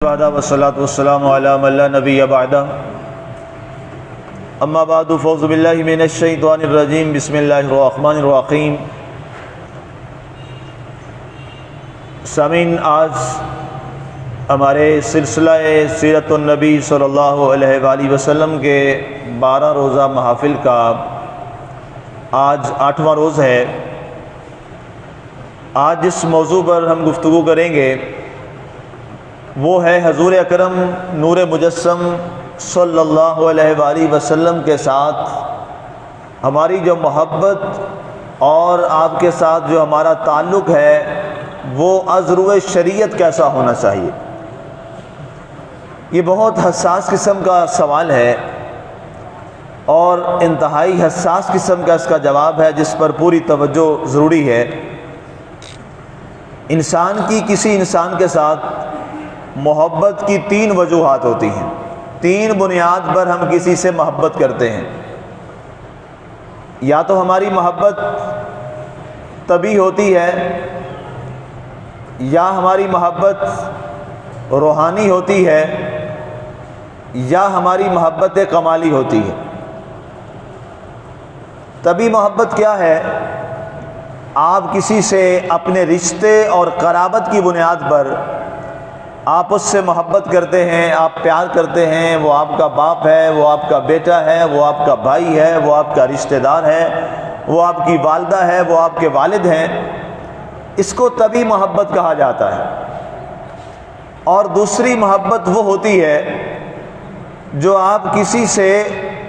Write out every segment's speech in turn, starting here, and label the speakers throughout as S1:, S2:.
S1: والصلاة والسلام على من لا نبي بعده اما بعد فاعوذ باللہ من الشیطان الرجیم بسم اللہ الرحمن الرحیم۔ سامعین، آج ہمارے سلسلہ سیرت النبی صلی اللہ علیہ وآلہ وسلم کے 12 روزہ محافل کا آج 8واں روز ہے۔ آج جس موضوع پر ہم گفتگو کریں گے وہ ہے حضور اکرم نور مجسم صلی اللہ علیہ وآلہ وسلم کے ساتھ ہماری جو محبت اور آپ کے ساتھ جو ہمارا تعلق ہے وہ از روئے شریعت کیسا ہونا چاہیے۔ یہ بہت حساس قسم کا سوال ہے اور انتہائی حساس قسم کا اس کا جواب ہے جس پر پوری توجہ ضروری ہے۔ انسان کی کسی انسان کے ساتھ محبت کی 3 وجوہات ہوتی ہیں، 3 بنیاد پر ہم کسی سے محبت کرتے ہیں۔ یا تو ہماری محبت طبعی ہوتی ہے، یا ہماری محبت روحانی ہوتی ہے، یا ہماری محبت کمالی ہوتی ہے۔ طبعی محبت کیا ہے؟ آپ کسی سے اپنے رشتے اور قرابت کی بنیاد پر آپ اس سے محبت کرتے ہیں، آپ پیار کرتے ہیں، وہ آپ کا باپ ہے، وہ آپ کا بیٹا ہے، وہ آپ کا بھائی ہے، وہ آپ کا رشتہ دار ہے، وہ آپ کی والدہ ہے، وہ آپ کے والد ہیں۔ اس کو طبعی محبت کہا جاتا ہے۔ اور دوسری محبت وہ ہوتی ہے جو آپ کسی سے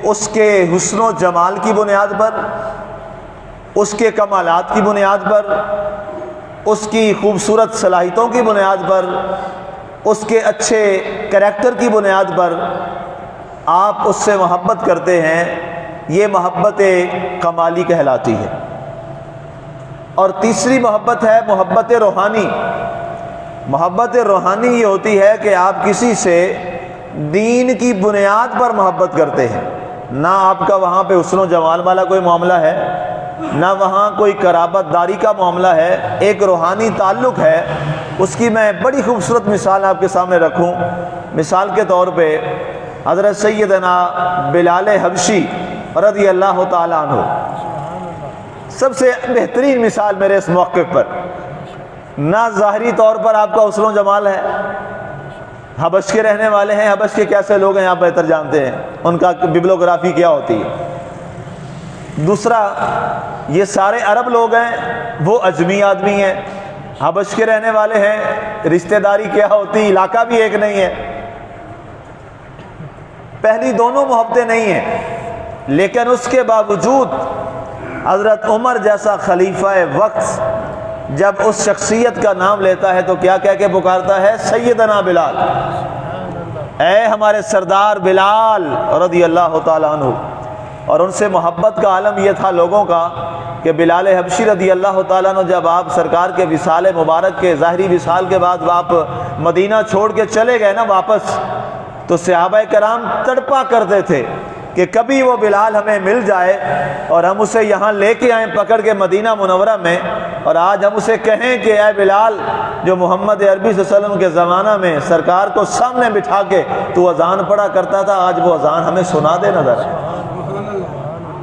S1: اس کے حسن و جمال کی بنیاد پر، اس کے کمالات کی بنیاد پر، اس کی خوبصورت صلاحیتوں کی بنیاد پر، اس کے اچھے کریکٹر کی بنیاد پر آپ اس سے محبت کرتے ہیں۔ یہ محبت کمالی کہلاتی ہے۔ اور تیسری محبت ہے محبت روحانی۔ محبت روحانی یہ ہوتی ہے کہ آپ کسی سے دین کی بنیاد پر محبت کرتے ہیں۔ نہ آپ کا وہاں پہ حسن و جمال والا کوئی معاملہ ہے، نہ وہاں کوئی قرابت داری کا معاملہ ہے، ایک روحانی تعلق ہے۔ اس کی میں بڑی خوبصورت مثال آپ کے سامنے رکھوں۔ مثال کے طور پہ حضرت سیدنا بلال حبشی رضی اللہ تعالیٰ عنہ سب سے بہترین مثال میرے اس موقف پر۔ نہ ظاہری طور پر آپ کا حسن و جمال ہے، حبش کے رہنے والے ہیں، حبش کے کیسے لوگ ہیں آپ بہتر جانتے ہیں، ان کا ببلیوگرافی کیا ہوتی ہے۔ دوسرا، یہ سارے عرب لوگ ہیں، وہ اجمی آدمی ہیں، حبش کے رہنے والے ہیں، رشتہ داری کیا ہوتی، علاقہ بھی ایک نہیں ہے۔ پہلی دونوں محبتیں نہیں ہیں، لیکن اس کے باوجود حضرت عمر جیسا خلیفہ وقت جب اس شخصیت کا نام لیتا ہے تو کیا کہہ کے پکارتا ہے؟ سیدنا بلال، اے ہمارے سردار بلال رضی اللہ تعالیٰ عنہ۔ اور ان سے محبت کا عالم یہ تھا لوگوں کا کہ بلال حبشی رضی اللہ تعالیٰ عنہ جب آپ سرکار کے وصال مبارک کے ظاہری وصال کے بعد آپ مدینہ چھوڑ کے چلے گئے نا واپس، تو صحابہ کرام تڑپا کرتے تھے کہ کبھی وہ بلال ہمیں مل جائے اور ہم اسے یہاں لے کے آئیں پکڑ کے مدینہ منورہ میں، اور آج ہم اسے کہیں کہ اے بلال، جو محمد عربی صلی اللہ علیہ وسلم کے زمانہ میں سرکار کو سامنے بٹھا کے تو اذان پڑھا کرتا تھا، آج وہ اذان ہمیں سنا دے نظر۔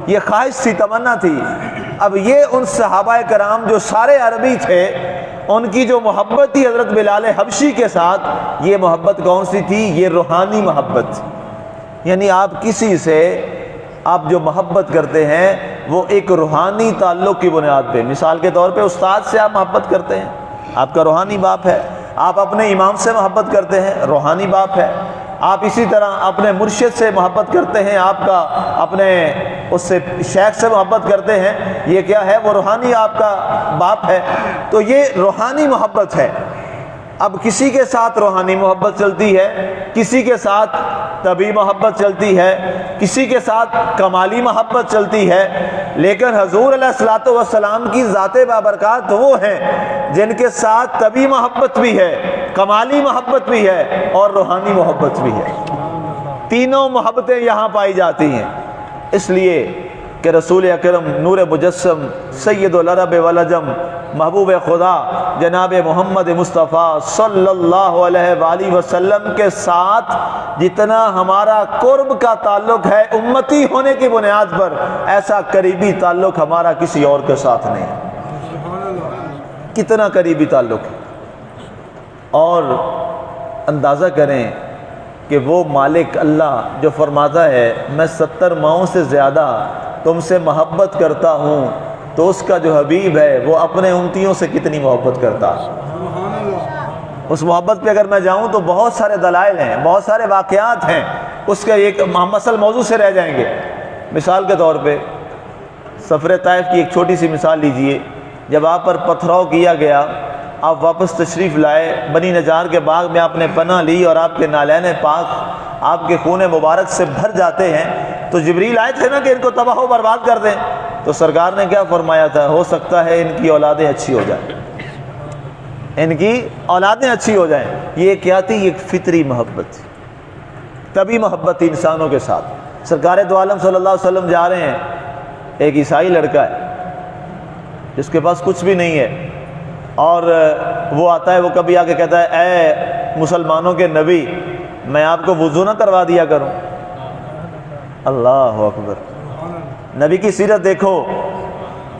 S1: یہ خواہش تھی، تمنا تھی۔ اب یہ ان صحابہ کرام جو سارے عربی تھے، ان کی جو محبت تھی حضرت بلال حبشی کے ساتھ، یہ محبت کون سی تھی؟ یہ روحانی محبت۔ یعنی آپ کسی سے آپ جو محبت کرتے ہیں وہ ایک روحانی تعلق کی بنیاد پہ۔ مثال کے طور پہ استاد سے آپ محبت کرتے ہیں، آپ کا روحانی باپ ہے۔ آپ اپنے امام سے محبت کرتے ہیں، روحانی باپ ہے۔ آپ اسی طرح اپنے مرشد سے محبت کرتے ہیں، آپ کا اپنے اس سے شیخ سے محبت کرتے ہیں، یہ کیا ہے؟ وہ روحانی آپ کا باپ ہے۔ تو یہ روحانی محبت ہے۔ اب کسی کے ساتھ روحانی محبت چلتی ہے، کسی کے ساتھ طبعی محبت چلتی ہے، کسی کے ساتھ کمالی محبت چلتی ہے، لیکن حضور علیہ الصلوۃ والسلام کی ذات بابرکات وہ ہیں جن کے ساتھ طبعی محبت بھی ہے، کمالی محبت بھی ہے اور روحانی محبت بھی ہے۔ تینوں محبتیں یہاں پائی جاتی ہیں۔ اس لیے کہ رسول اکرم نور مجسم سید العرب والعجم محبوب خدا جناب محمد مصطفیٰ صلی اللہ علیہ وآلہ وسلم کے ساتھ جتنا ہمارا قرب کا تعلق ہے امتی ہونے کی بنیاد پر، ایسا قریبی تعلق ہمارا کسی اور کے ساتھ نہیں ہے۔ کتنا قریبی تعلق ہے، اور اندازہ کریں کہ وہ مالک اللہ جو فرماتا ہے میں 70 ماؤں سے زیادہ تم سے محبت کرتا ہوں، تو اس کا جو حبیب ہے وہ اپنے امتیوں سے کتنی محبت کرتا ہے۔ اس محبت پہ اگر میں جاؤں تو بہت سارے دلائل ہیں، بہت سارے واقعات ہیں، اس کے ایک اصل موضوع سے رہ جائیں گے۔ مثال کے طور پہ سفر طائف کی ایک چھوٹی سی مثال لیجئے۔ جب آپ پر پتھراؤ کیا گیا، آپ واپس تشریف لائے، بنی نجار کے باغ میں آپ نے پناہ لی اور آپ کے نالین پاک آپ کے خون مبارک سے بھر جاتے ہیں، تو جبریل آئے تھے نا کہ ان کو تباہ و برباد کر دیں، تو سرکار نے کیا فرمایا تھا؟ ہو سکتا ہے ان کی اولادیں اچھی ہو جائیں، ان کی اولادیں اچھی ہو جائیں۔ یہ کیا تھی؟ ایک فطری محبت تھی، طبی محبت تھی انسانوں کے ساتھ۔ سرکار دو عالم صلی اللہ علیہ وسلم جا رہے ہیں، ایک عیسائی لڑکا ہے جس کے پاس کچھ بھی نہیں ہے، اور وہ آتا ہے، وہ کبھی آ کے کہتا ہے اے مسلمانوں کے نبی میں آپ کو وضو نہ کروا دیا کروں۔ اللہ اکبر! نبی کی سیرت دیکھو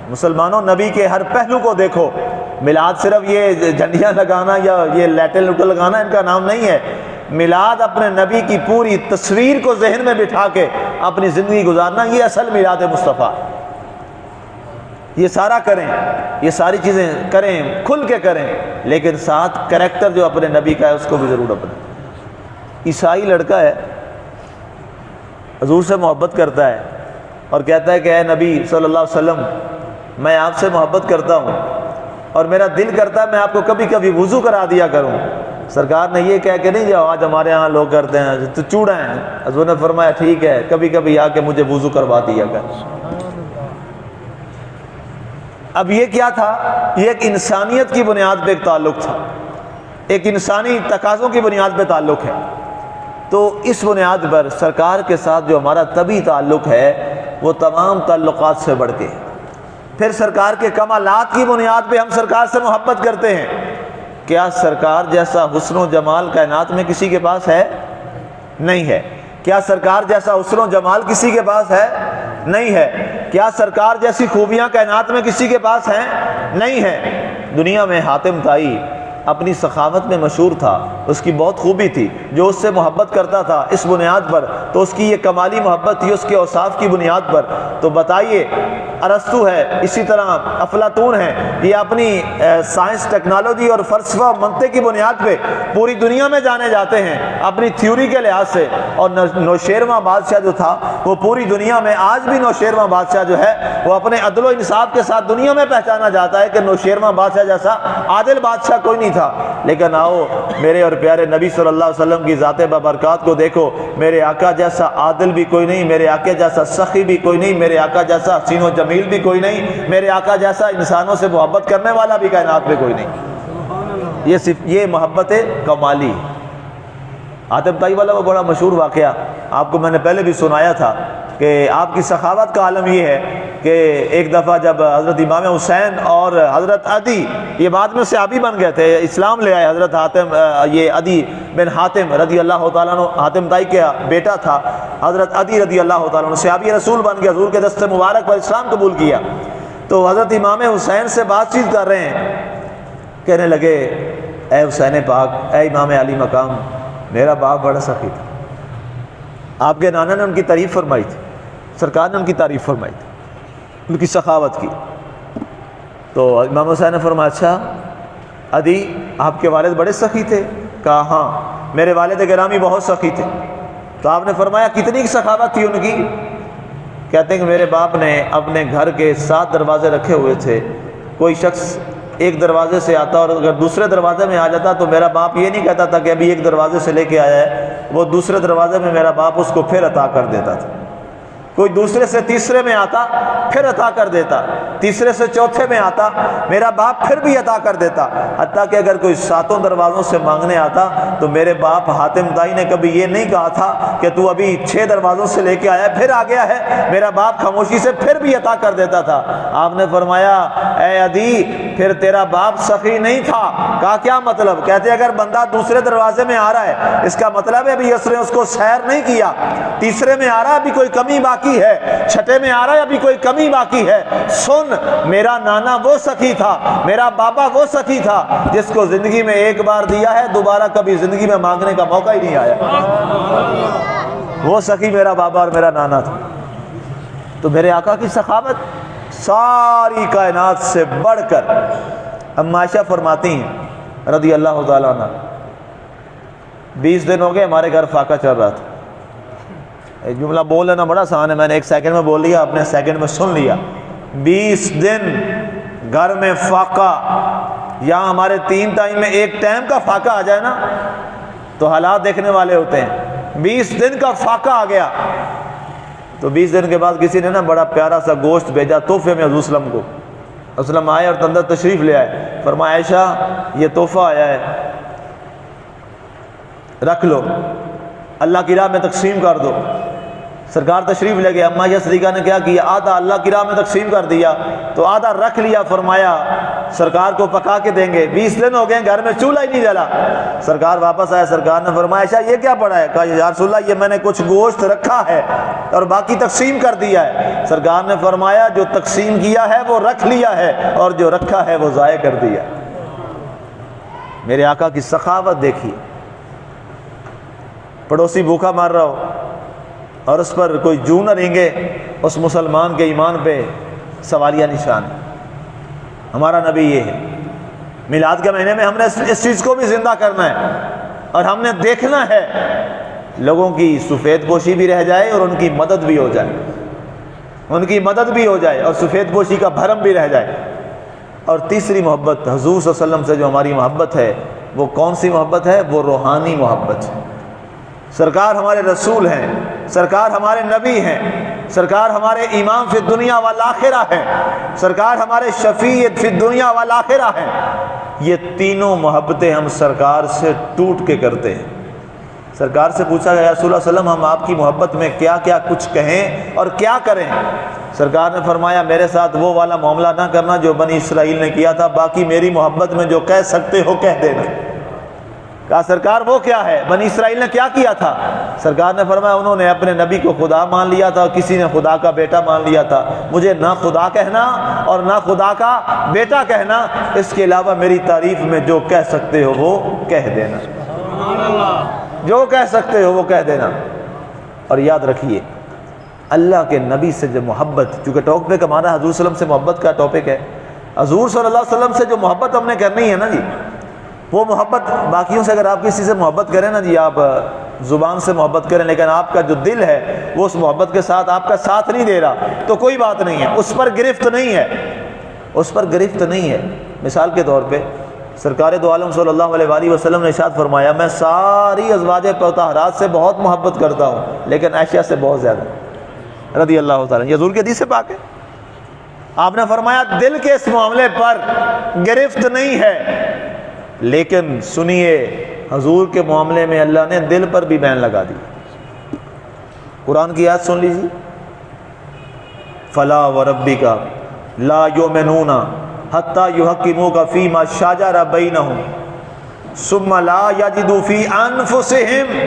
S1: مسلمانوں، نبی کے ہر پہلو کو دیکھو۔ میلاد صرف یہ جھنڈیاں لگانا یا یہ لیٹل لوٹل لگانا ان کا نام نہیں ہے۔ میلاد اپنے نبی کی پوری تصویر کو ذہن میں بٹھا کے اپنی زندگی گزارنا، یہ اصل میلاد مصطفیٰ۔ یہ سارا کریں، یہ ساری چیزیں کریں، کھل کے کریں، لیکن ساتھ کریکٹر جو اپنے نبی کا ہے اس کو بھی ضرور اپنائیں۔ عیسائی لڑکا ہے، حضور سے محبت کرتا ہے اور کہتا ہے کہ اے نبی صلی اللہ علیہ وسلم میں آپ سے محبت کرتا ہوں اور میرا دل کرتا ہے میں آپ کو کبھی کبھی وضو کرا دیا کروں۔ سرکار نے یہ کہہ کے نہیں جاؤ آج ہمارے ہاں لوگ کرتے ہیں تو چوڑا ہیں، حضور نے فرمایا ٹھیک ہے کبھی کبھی آ کے مجھے وضو کروا دیا کر۔ اب یہ کیا تھا؟ یہ ایک انسانیت کی بنیاد پہ ایک تعلق تھا، ایک انسانی تقاضوں کی بنیاد پہ تعلق ہے۔ تو اس بنیاد پر سرکار کے ساتھ جو ہمارا طبی تعلق ہے وہ تمام تعلقات سے بڑھ کے، پھر سرکار کے کمالات کی بنیاد پہ ہم سرکار سے محبت کرتے ہیں۔ کیا سرکار جیسا حسن و جمال کائنات میں کسی کے پاس ہے؟ نہیں ہے۔ کیا سرکار جیسا حسن و جمال کسی کے پاس ہے؟ نہیں ہے۔ کیا سرکار جیسی خوبیاں کائنات میں کسی کے پاس ہیں؟ نہیں ہے۔ دنیا میں حاتم طائی اپنی سخاوت میں مشہور تھا، اس کی بہت خوبی تھی، جو اس سے محبت کرتا تھا اس بنیاد پر، تو اس کی یہ کمالی محبت تھی اس کے اوصاف کی بنیاد پر۔ تو بتائیے ارسطو ہے، اسی طرح افلاطون ہے، یہ اپنی سائنس ٹیکنالوجی اور فلسفہ منطق کی بنیاد پہ پوری دنیا میں جانے جاتے ہیں اپنی تھیوری کے لحاظ سے۔ اور نوشیروان بادشاہ جو تھا وہ پوری دنیا میں، آج بھی نوشیروان بادشاہ جو ہے وہ اپنے عدل و انصاف کے ساتھ دنیا میں پہچانا جاتا ہے کہ نوشیروان بادشاہ جیسا عادل بادشاہ کوئی نہیں تھا۔ لیکن آؤ میرے اور پیارے نبی صلی اللہ علیہ وسلم کی ذات بابرکات کو دیکھو، میرے آقا جیسا عادل بھی کوئی نہیں، میرے آقا جیسا سخی بھی کوئی نہیں، میرے آقا جیسا حسین و جمیل بھی کوئی نہیں، میرے آقا جیسا انسانوں سے محبت کرنے والا بھی کائنات میں کوئی نہیں۔ یہ محبت کمالی۔ حاتم طائی والا وہ بڑا مشہور واقعہ آپ کو میں نے پہلے بھی سنایا تھا کہ آپ کی سخاوت کا عالم یہ ہے کہ ایک دفعہ جب حضرت امام حسین اور حضرت عدی، یہ بعد میں صحابی بن گئے تھے، اسلام لے آئے، حضرت حاتم، یہ عدی بن حاتم رضی اللہ تعالیٰ عنہ، حاتم طائی کا بیٹا تھا، حضرت عدی رضی اللہ تعالیٰ عنہ صحابی رسول بن گیا، حضور کے دست مبارک پر اسلام قبول کیا۔ تو حضرت امام حسین سے بات چیت کر رہے ہیں، کہنے لگے اے حسین پاک، اے امام علی مقام، میرا باپ بڑا سخی تھا، آپ کے نانا نے ان کی تعریف فرمائی تھی، سرکار نے ان کی تعریف فرمائی تھی، ان کی سخاوت کی۔ تو امام حسین نے فرمایا اچھا عدی آپ کے والد بڑے سخی تھے؟ کہا ہاں میرے والد گرامی بہت سخی تھے۔ تو آپ نے فرمایا کتنی سخاوت تھی ان کی؟ کہتے ہیں کہ میرے باپ نے اپنے گھر کے 7 دروازے رکھے ہوئے تھے، کوئی شخص ایک دروازے سے آتا اور اگر دوسرے دروازے میں آ جاتا تو میرا باپ یہ نہیں کہتا تھا کہ ابھی ایک دروازے سے لے کے آیا ہے، وہ دوسرے دروازے میں میرا باپ اس کو پھر عطا کر دیتا تھا۔ کوئی دوسرے سے تیسرے میں آتا پھر عطا کر دیتا، تیسرے سے چوتھے میں آتا میرا باپ پھر بھی عطا کر دیتا، حتیٰ کہ اگر کوئی 7 دروازوں سے مانگنے آتا تو میرے باپ حاتم طائی نے کبھی یہ نہیں کہا تھا کہ تو ابھی 6 دروازوں سے لے کے آیا پھر آ گیا ہے، میرا باپ خاموشی سے پھر بھی عطا کر دیتا تھا۔ آپ نے فرمایا اے عدی پھر تیرا باپ سخی نہیں تھا۔ کہا کیا مطلب؟ کہتے اگر بندہ دوسرے دروازے میں آ رہا ہے اس کا مطلب ہے ابھی اس نے اس کو سیر نہیں کیا، تیسرے میں آ رہا ہے ابھی کوئی کمی باقی ہے، چھٹے میں آ رہا ہے ابھی کوئی کمی باقی ہے۔ سن، میرا نانا وہ سخی تھا، میرا بابا وہ سخی تھا جس کو زندگی میں ایک بار دیا ہے دوبارہ کبھی زندگی میں مانگنے کا موقع ہی نہیں آیا، وہ سخی میرا بابا اور میرا نانا تھا۔ تو میرے آقا کی سخاوت ساری کائنات سے بڑھ کر۔ اما عائشہ فرماتی ہیں رضی اللہ تعالیٰ عنہ 20 دن ہو گئے ہمارے گھر فاقہ چل رہا تھا۔ ایک جملہ بول لینا بڑا آسان ہے، میں نے 1 سیکنڈ میں بول لیا، آپ نے سیکنڈ میں سن لیا۔ 20 دن گھر میں فاقہ، یہاں ہمارے 3 ٹائم میں ایک ٹائم کا فاقہ آ جائے نا تو حالات دیکھنے والے ہوتے ہیں۔ 20 دن کا فاقہ آ گیا تو 20 دن کے بعد کسی نے نا بڑا پیارا سا گوشت بھیجا تحفے میں حضور وسلم کو۔ وسلم آئے اور اندر تشریف لے آئے، فرمایا عائشہ یہ تحفہ آیا ہے رکھ لو، اللہ کی راہ میں تقسیم کر دو۔ سرکار تشریف لے گئے، اما عائشہ صدیقہ نے کیا کیا؟ آدھا اللہ کی راہ میں تقسیم کر دیا تو آدھا رکھ لیا، فرمایا سرکار کو پکا کے دیں گے۔ 20 دن ہو گئے گھر میں چولہا ہی نہیں جلا۔ سرکار واپس آئے، سرکار نے فرمایا عائشہ یہ کیا پڑا ہے؟ کہا یا رسول اللہ یہ میں نے کچھ گوشت رکھا ہے اور باقی تقسیم کر دیا ہے۔ سرکار نے فرمایا جو تقسیم کیا ہے وہ رکھ لیا ہے اور جو رکھا ہے وہ ضائع کر دیا۔ میرے آقا کی سخاوت دیکھیے، پڑوسی بھوکا مار رہا ہو اور اس پر کوئی جو نہ رینگے، اس مسلمان کے ایمان پہ سوالیہ نشان ہے۔ ہمارا نبی یہ ہے۔ میلاد کے مہینے میں ہم نے اس چیز کو بھی زندہ کرنا ہے اور ہم نے دیکھنا ہے لوگوں کی سفید پوشی بھی رہ جائے اور ان کی مدد بھی ہو جائے، ان کی مدد بھی ہو جائے اور سفید پوشی کا بھرم بھی رہ جائے۔ اور تیسری محبت حضور صلی اللہ علیہ وسلم سے جو ہماری محبت ہے وہ کون سی محبت ہے؟ وہ روحانی محبت ہے۔ سرکار ہمارے رسول ہیں، سرکار ہمارے نبی ہیں، سرکار ہمارے امام فی الدنیا والآخرہ ہیں، سرکار ہمارے شفیع فی الدنیا والآخرہ ہیں۔ یہ تینوں محبتیں ہم سرکار سے ٹوٹ کے کرتے ہیں۔ سرکار سے پوچھا گیا یا رسول اللہ صلی اللہ علیہ وسلم ہم آپ کی محبت میں کیا کیا کچھ کہیں اور کیا کریں؟ سرکار نے فرمایا میرے ساتھ وہ والا معاملہ نہ کرنا جو بنی اسرائیل نے کیا تھا، باقی میری محبت میں جو کہہ سکتے ہو کہہ دینا۔ کہا سرکار وہ کیا ہے؟ بنی اسرائیل نے کیا کیا تھا؟ سرکار نے فرمایا انہوں نے اپنے نبی کو خدا مان لیا تھا، کسی نے خدا کا بیٹا مان لیا تھا، مجھے نہ خدا کہنا اور نہ خدا کا بیٹا کہنا، اس کے علاوہ میری تعریف میں جو کہہ سکتے ہو وہ کہہ دینا، جو کہہ سکتے ہو وہ کہہ دینا۔ اور یاد رکھیے اللہ کے نبی سے جو محبت، چونکہ ٹاپک ہمارا حضور صلی اللہ علیہ وسلم سے محبت کا ٹاپک ہے، حضور صلی اللہ علیہ وسلم سے جو محبت ہم نے کرنی ہے نا جی، وہ محبت باقیوں سے اگر آپ کسی سے محبت کریں نا جی، آپ زبان سے محبت کریں لیکن آپ کا جو دل ہے وہ اس محبت کے ساتھ آپ کا ساتھ نہیں دے رہا تو کوئی بات نہیں ہے، اس پر گرفت نہیں ہے، اس پر گرفت نہیں ہے۔ مثال کے طور پہ سرکار دو عالم صلی اللہ علیہ وآلہ وسلم نے ارشاد فرمایا میں ساری ازواج مطہرات سے بہت محبت کرتا ہوں لیکن عائشہ سے بہت زیادہ رضی اللہ تعالیٰ۔ یہ حضور کے حدیث سے پاک ہے۔ آپ نے فرمایا دل کے اس معاملے پر گرفت نہیں ہے، لیکن سنیے حضور کے معاملے میں اللہ نے دل پر بھی بین لگا دی۔ قرآن کی آیت سن لیجیے، فلا وربک لا یؤمنون حتی یحکموک فیما شجر بینہم ثم لا یجدوا فی انفسہم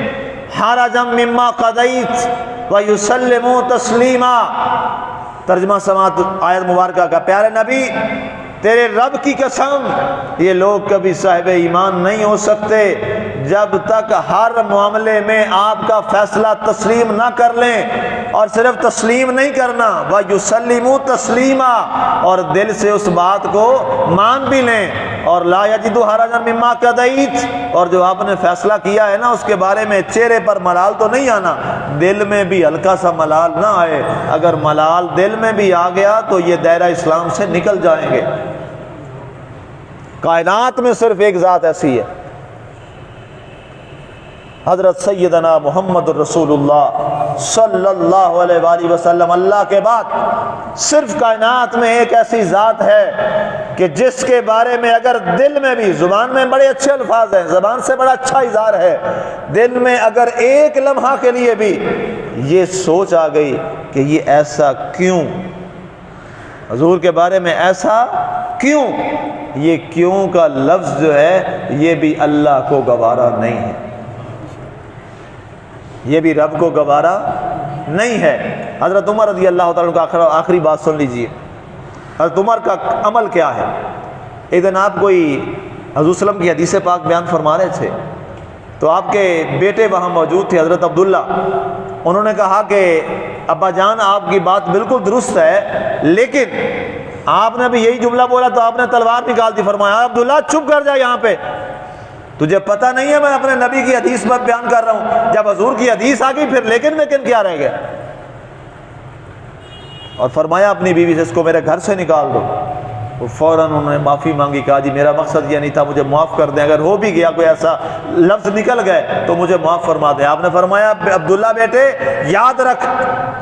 S1: حرجا مما قضیت ویسلموا تسلیما۔ ترجمہ سماعت آیت مبارکہ کا، پیارے نبی تیرے رب کی قسم یہ لوگ کبھی صاحب ایمان نہیں ہو سکتے جب تک ہر معاملے میں آپ کا فیصلہ تسلیم نہ کر لیں، اور صرف تسلیم نہیں کرنا وَيُسَلِّمُوا تَسْلِيمًا، اور دل سے اس بات کو مان بھی لیں، اور لا يَجِدُوا حَرَجًا مِمَّا قَضَيْتَ، اور جو آپ نے فیصلہ کیا ہے نا اس کے بارے میں چہرے پر ملال تو نہیں آنا، دل میں بھی ہلکا سا ملال نہ آئے۔ اگر ملال دل میں بھی آ گیا تو یہ دائرہ اسلام سے نکل جائیں گے۔ کائنات میں صرف ایک ذات ایسی ہے، حضرت سیدنا محمد الرسول اللہ صلی اللہ علیہ وآلہ وسلم اللہ کے بعد صرف کائنات میں ایک ایسی ذات ہے کہ جس کے بارے میں اگر دل میں بھی، زبان میں بڑے اچھے الفاظ ہیں، زبان سے بڑا اچھا اظہار ہے، دل میں اگر ایک لمحہ کے لیے بھی یہ سوچ آ گئی کہ یہ ایسا کیوں، حضور کے بارے میں ایسا کیوں، یہ کیوں کا لفظ جو ہے یہ بھی اللہ کو گوارا نہیں ہے، یہ بھی رب کو گوارا نہیں ہے۔ حضرت عمر رضی اللہ تعالیٰ کا آخری بات سن لیجئے۔ حضرت عمر کا عمل کیا ہے؟ ایک دن آپ کوئی حضور صلی اللہ علیہ وسلم کی حدیث پاک بیان فرما رہے تھے تو آپ کے بیٹے وہاں موجود تھے، حضرت عبداللہ۔ انہوں نے کہا کہ ابا جان آپ کی بات بالکل درست ہے، لیکن آپ نے بھی یہی جملہ بولا تو آپ نے تلوار نکال دی۔ فرمایا عبداللہ چپ کر جا، یہاں پہ تجھے پتہ نہیں ہے میں اپنے نبی کی حدیث پر بیان کر رہا ہوں، جب حضور کی حدیث آ گئی پھر لیکن کیا رہ گیا؟ اور فرمایا اپنی بیوی سے اس کو میرے گھر سے نکال دو۔ وہ فوراً انہوں نے معافی مانگی، کہا جی میرا مقصد یہ نہیں تھا، مجھے معاف کر دیں، اگر ہو بھی گیا کوئی ایسا لفظ نکل گئے تو مجھے معاف فرما دیں۔ آپ نے فرمایا عبداللہ بیٹے یاد رکھ،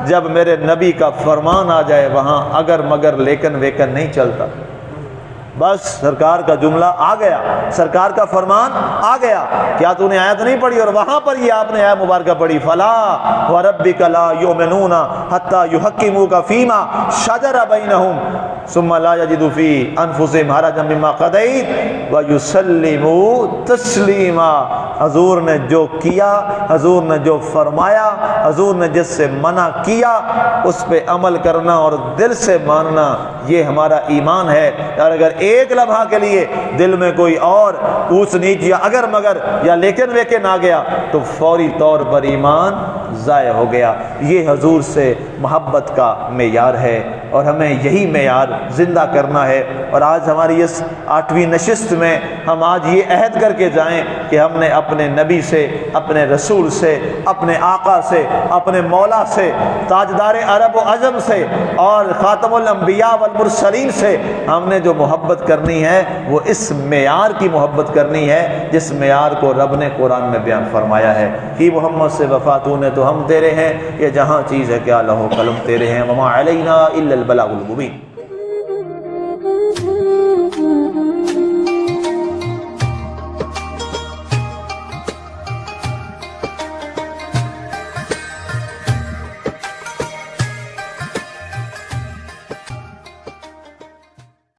S1: جب میرے نبی کا فرمان آ جائے وہاں اگر مگر لیکن ویکن نہیں چلتا۔ بس سرکار کا جملہ آ گیا، سرکار کا فرمان آ گیا، کیا تو نے آیت نہیں پڑھی؟ اور وہاں پر یہ آپ نے آیت مبارکہ پڑھی، فلا وربک لا یؤمنون حتی یحکموک فیما شجر بینہم ثم لا یجدوا فی انفسہم حرجا مما قضیت ویسلموا تسلیما۔ حضور نے جو کیا، حضور نے جو فرمایا، حضور نے جس سے منع کیا اس پہ عمل کرنا اور دل سے ماننا، یہ ہمارا ایمان ہے۔ اور اگر ایک لمحہ کے لیے دل میں کوئی اور اونچ نیچ یا اگر مگر یا لیکن ویکن آ گیا تو فوری طور پر ایمان ضائع ہو گیا۔ یہ حضور سے محبت کا معیار ہے اور ہمیں یہی معیار زندہ کرنا ہے۔ اور آج ہماری اس 8ویں نشست میں ہم آج یہ عہد کر کے جائیں کہ ہم نے اپنے نبی سے، اپنے رسول سے، اپنے آقا سے، اپنے مولا سے، تاجدار عرب و عجم سے اور خاتم الانبیاء والمرسلین سے ہم نے جو محبت کرنی ہے وہ اس معیار کی محبت کرنی ہے جس معیار کو رب نے قرآن میں بیان فرمایا ہے کہ محمد سے وفا تو نے تو ہم تیرے ہیں، یہ جہاں چیز ہے کیا لہو قلم تیرے ہیں، وما علینا الا البلاغ المبین۔